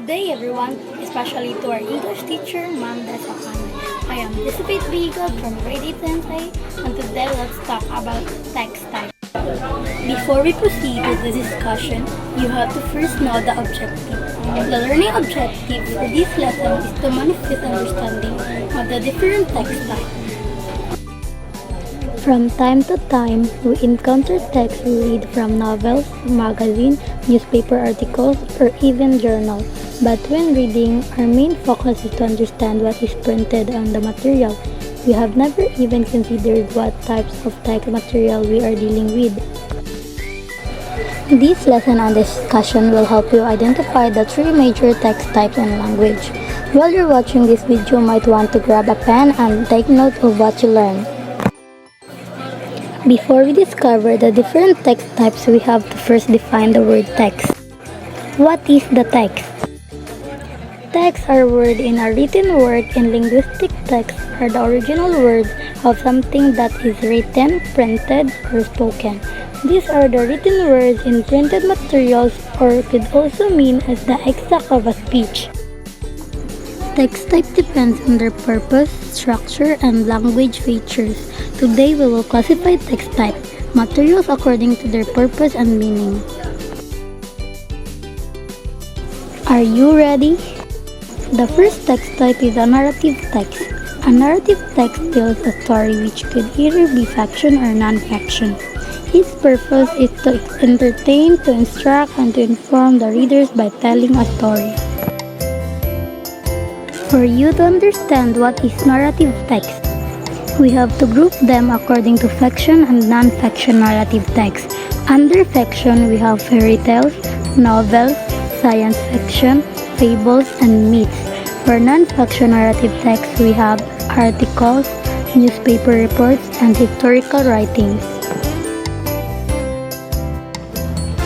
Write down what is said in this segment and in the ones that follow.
Good day everyone, especially to our English teacher, Ma'am Desakan. I am Dissipate Igot from grade 8 A, and today let's talk about text type. Before we proceed with the discussion, you have to first know the objective. The learning objective for this lesson is to manifest understanding of the different text types. From time to time, we encounter texts we read from novels, magazines, newspaper articles, or even journals. But when reading, our main focus is to understand what is printed on the material. We have never even considered what types of text material we are dealing with. This lesson and discussion will help you identify the three major text types in language. While you're watching this video, you might want to grab a pen and take note of what you learn. Before we discover the different text types, we have to first define the word text. What is the text? Texts are words in a written work. In linguistic, texts are the original words of something that is written, printed, or spoken. These are the written words in printed materials, or could also mean as the exact of a speech. Text type depends on their purpose, structure, and language features. Today we will classify text type materials according to their purpose and meaning. Are you ready? The first text type is a narrative text. A narrative text tells a story which could either be fiction or non-fiction. Its purpose is to entertain, to instruct, and to inform the readers by telling a story. For you to understand what is narrative text, we have to group them according to fiction and non-fiction narrative text. Under fiction, we have fairy tales, novels, science fiction, fables, and myths. For non-fiction narrative text, we have articles, newspaper reports, and historical writings.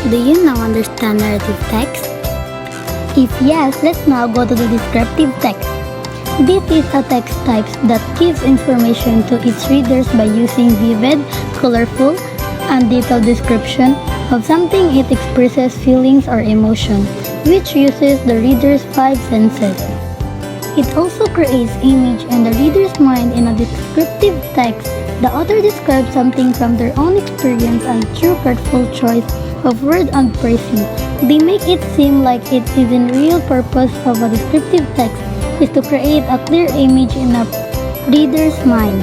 Do you now understand narrative text? If yes, let's now go to the descriptive text. This is a text type that gives information to its readers by using vivid, colorful, and detailed description of something. It expresses feelings or emotion, which uses the reader's five senses. It also creates image in the reader's mind. In a descriptive text, the author describes something from their own experience and through careful choice of word and phrasing. They make it seem like it is in real. Purpose of a descriptive text is to create a clear image in a reader's mind.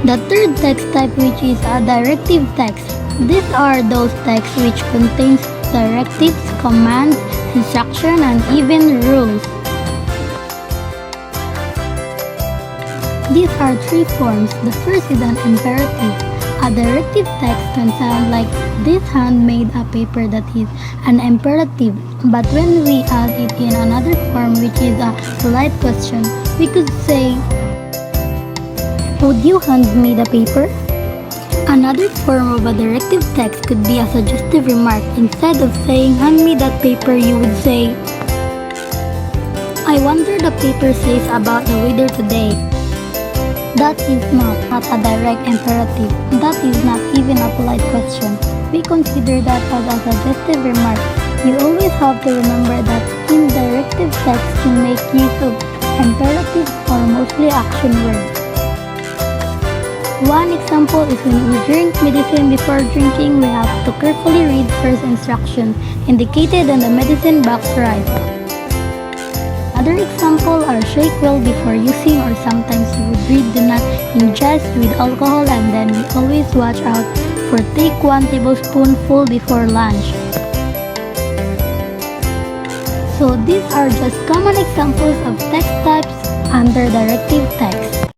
The third text type, which is a directive text. These are those texts which contains directives, commands, instruction, and even rules. These are three forms. The first is an imperative. A directive text can sound like this hand made a paper. That is an imperative. But when we add it in another form, which is a polite question, we could say, would you hand me the paper? Another form of a directive text could be a suggestive remark. Instead of saying, hand me that paper, you would say, I wonder the paper says about the weather today. That is not a direct imperative. That is not even a polite question. We consider that as a suggestive remark. You always have to remember that in directive text can make use of imperative or mostly action words. One example is when we drink medicine. Before drinking, we have to carefully read first instruction indicated on the medicine box right. Other example are shake well before using, or sometimes we would read do not ingest with alcohol, and then we always watch out for take 1 tablespoonful before lunch. So these are just common examples of text types under directive text.